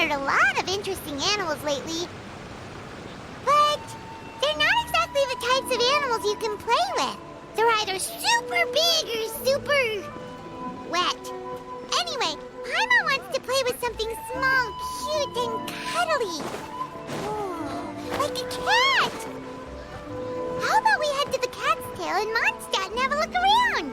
encountered a lot of interesting animals lately. But they're not exactly the types of animals you can play with. They're either super big or super wet. Anyway, Paimon wants to play with something small, cute, and cuddly. Oh, like a cat. How about we head to the Cat's Tail in Mondstadt and have a look around?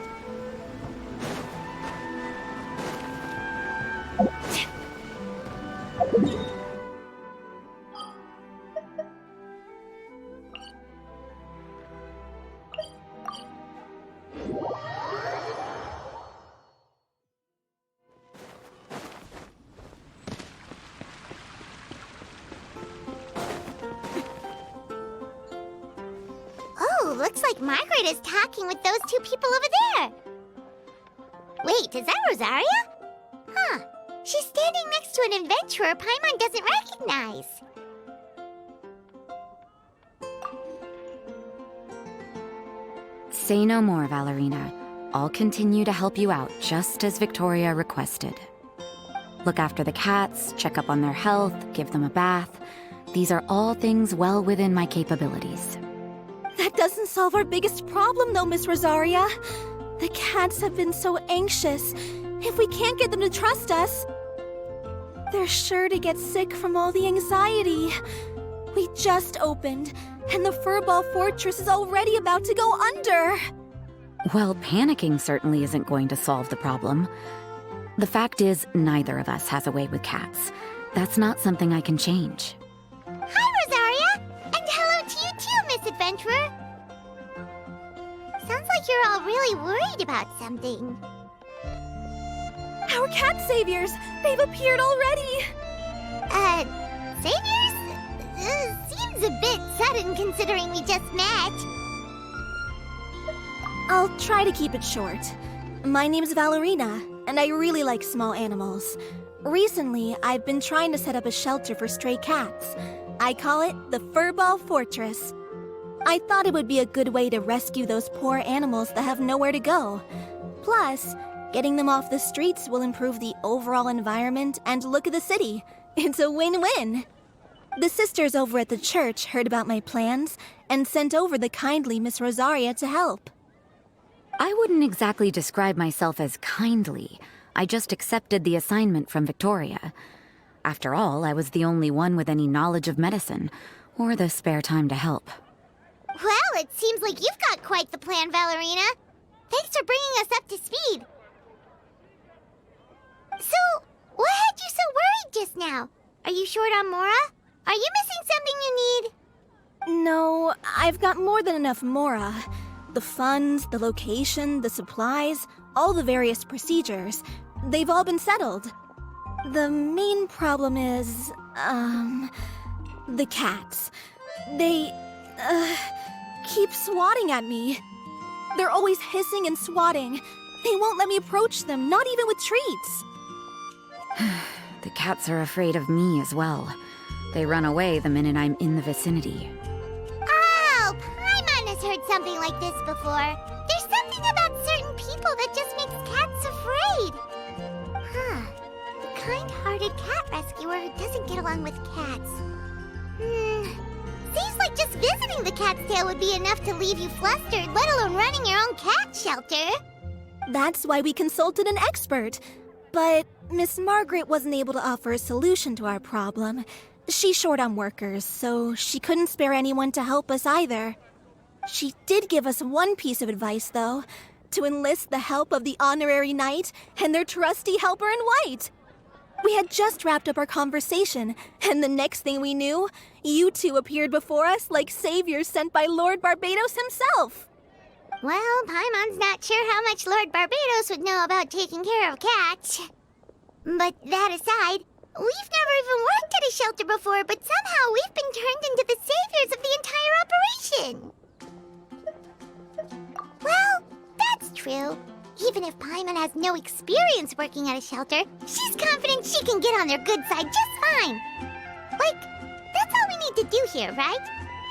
Oh, looks like Margaret is talking with those two people over there. Wait, is that Rosaria? Huh. She's standing next to an adventurer Paimon doesn't recognize. Say no more, Valerina. I'll continue to help you out, just as Victoria requested. Look after the cats, check up on their health, give them a bath. These are all things well within my capabilities. That doesn't solve our biggest problem, though, Miss Rosaria. The cats have been so anxious. If we can't get them to trust us, they're sure to get sick from all the anxiety. We just opened, and the Furball Fortress is already about to go under. Well, panicking certainly isn't going to solve the problem. The fact is, neither of us has a way with cats. That's not something I can change. Hi, Rosaria! And hello to you too, Miss Adventurer! Sounds like you're all really worried about something. Our cat saviors! They've appeared already! Saviors? Seems a bit sudden considering we just met. I'll try to keep it short. My name's Valerina, and I really like small animals. Recently, I've been trying to set up a shelter for stray cats. I call it the Furball Fortress. I thought it would be a good way to rescue those poor animals that have nowhere to go. Plus, getting them off the streets will improve the overall environment and look of the city. It's a win-win. The sisters over at the church heard about my plans and sent over the kindly Miss Rosaria to help. I wouldn't exactly describe myself as kindly. I just accepted the assignment from Victoria. After all, I was the only one with any knowledge of medicine, or the spare time to help. Well, it seems like you've got quite the plan, Valerina. Thanks for bringing us up to speed. So, what had you so worried just now? Are you short on Mora? Are you missing something you need? No, I've got more than enough Mora. The funds, the location, the supplies, all the various procedures, they've all been settled. The main problem is, the cats. They, keep swatting at me. They're always hissing and swatting. They won't let me approach them, not even with treats. The cats are afraid of me as well. They run away the minute I'm in the vicinity. Oh, Paimon has heard something like this before. There's something about certain people that just makes cats afraid. Huh. A kind-hearted cat rescuer who doesn't get along with cats. Seems like just visiting the Cat's Tail would be enough to leave you flustered, let alone running your own cat shelter. That's why we consulted an expert. But Miss Margaret wasn't able to offer a solution to our problem. She's short on workers, so she couldn't spare anyone to help us either. She did give us one piece of advice, though, to enlist the help of the Honorary Knight and their trusty helper in white. We had just wrapped up our conversation, and the next thing we knew, you two appeared before us like saviors sent by Lord Barbados himself. Well, Paimon's not sure how much Lord Barbados would know about taking care of cats. But that aside, we've never even worked at a shelter before, but somehow we've been turned into the saviors of the entire operation. Well, that's true. Even if Paimon has no experience working at a shelter, she's confident she can get on their good side just fine. Like, that's all we need to do here, right?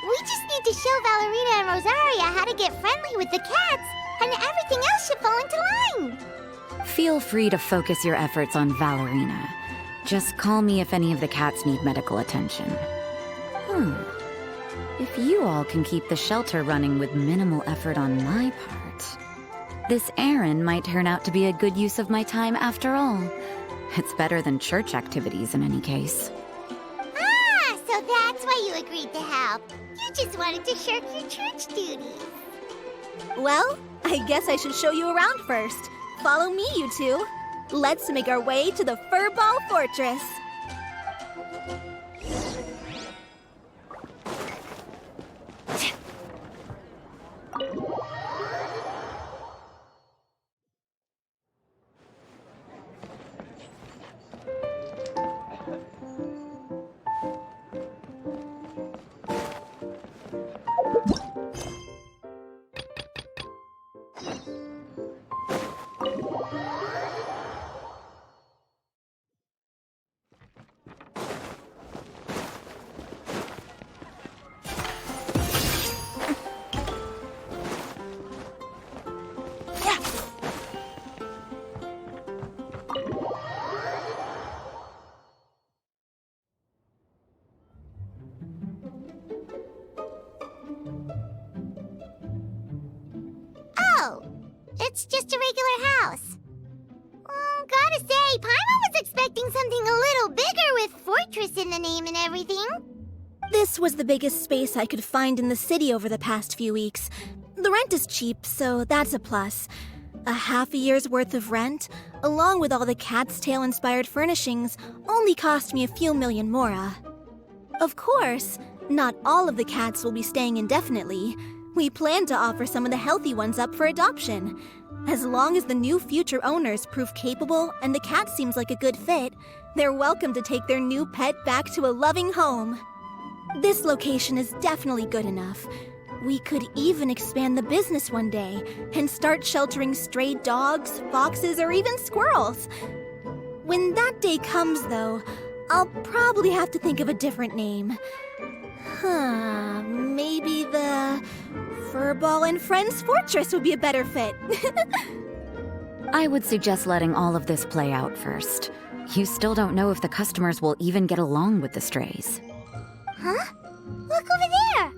We just need to show Valerina and Rosaria how to get friendly with the cats, and everything else should fall into line. Feel free to focus your efforts on Valerina. Just call me if any of the cats need medical attention. If you all can keep the shelter running with minimal effort on my part, this errand might turn out to be a good use of my time after all. It's better than church activities in any case. Ah, so that's why you agreed to help. You just wanted to shirk your church duties. Well, I guess I should show you around first. Follow me, you two. Let's make our way to the Furball Fortress. Oh, it's just a regular house. Gotta say, Paimon was expecting something a little bigger with Fortress in the name and everything. This was the biggest space I could find in the city over the past few weeks. The rent is cheap, so that's a plus. A half a year's worth of rent, along with all the Cat's Tail-inspired furnishings, only cost me a few million mora. Of course, not all of the cats will be staying indefinitely. We plan to offer some of the healthy ones up for adoption. As long as the new future owners prove capable and the cat seems like a good fit, they're welcome to take their new pet back to a loving home. This location is definitely good enough. We could even expand the business one day and start sheltering stray dogs, foxes, or even squirrels. When that day comes, though, I'll probably have to think of a different name. Maybe the Furball and Friends Fortress would be a better fit. I would suggest letting all of this play out first. You still don't know if the customers will even get along with the strays. Huh? Look over there!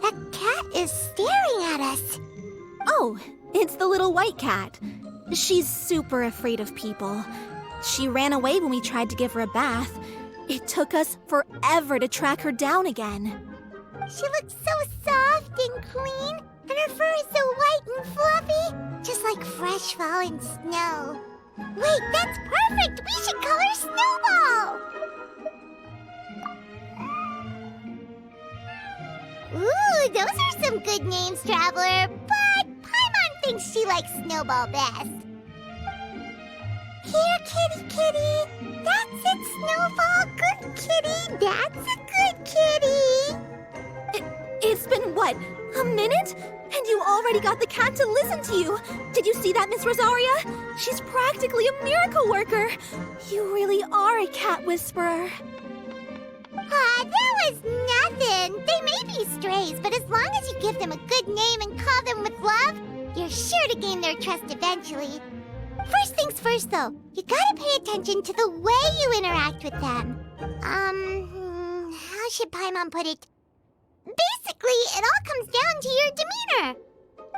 That cat is staring at us. Oh, it's the little white cat. She's super afraid of people. She ran away when we tried to give her a bath. It took us forever to track her down again. She looks so soft and clean, and her fur is so white and fluffy, just like fresh fallen snow. Wait, that's perfect! We should call her Snowball! Ooh, those are some good names, Traveler, but Paimon thinks she likes Snowball best. Here, kitty, kitty. That's it, Snowball. Good kitty. That's a good kitty. It's been, what, a minute? And you already got the cat to listen to you. Did you see that, Miss Rosaria? She's practically a miracle worker. You really are a cat whisperer. That was nothing. They may be strays, but as long as you give them a good name and call them with love, you're sure to gain their trust eventually. First things first, though, you gotta pay attention to the way you interact with them. How should Paimon put it? Basically, it all comes down to your demeanor.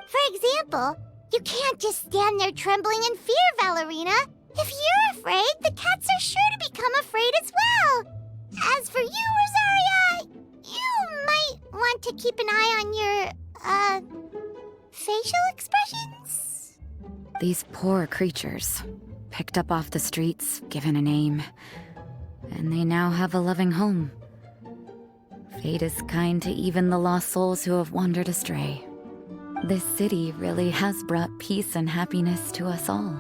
For example, you can't just stand there trembling in fear, Valerina. If you're afraid, the cats are sure to become afraid as well. As for you, Rosaria, you might want to keep an eye on your, facial expressions. These poor creatures, picked up off the streets, given a name, and they now have a loving home. Fate is kind to even the lost souls who have wandered astray. This city really has brought peace and happiness to us all.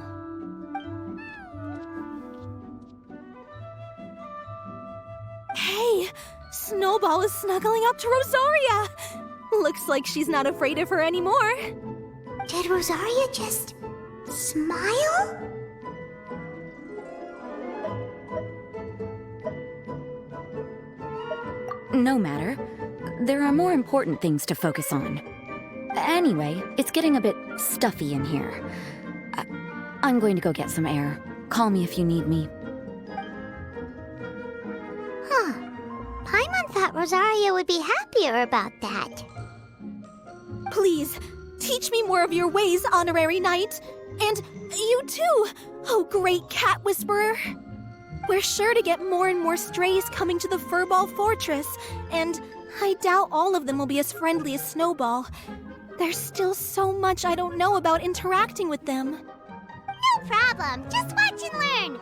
Hey, Snowball is snuggling up to Rosaria. Looks like she's not afraid of her anymore. Did Rosaria just smile? No matter. There are more important things to focus on. Anyway, it's getting a bit stuffy in here. I'm going to go get some air. Call me if you need me. Rosario would be happier about that. Please, teach me more of your ways, Honorary Knight. And you too, oh great cat whisperer. We're sure to get more and more strays coming to the Furball Fortress, and I doubt all of them will be as friendly as Snowball. There's still so much I don't know about interacting with them. No problem. Just watch and learn.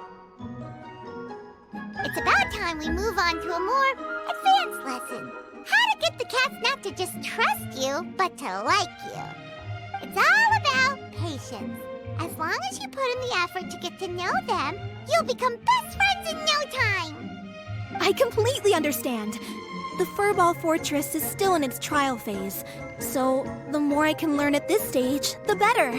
It's about time we move on to a more advanced lesson. How to get the cats not to just trust you, but to like you. It's all about patience. As long as you put in the effort to get to know them, you'll become best friends in no time. I completely understand. The Furball Fortress is still in its trial phase, so the more I can learn at this stage, the better.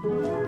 Bye.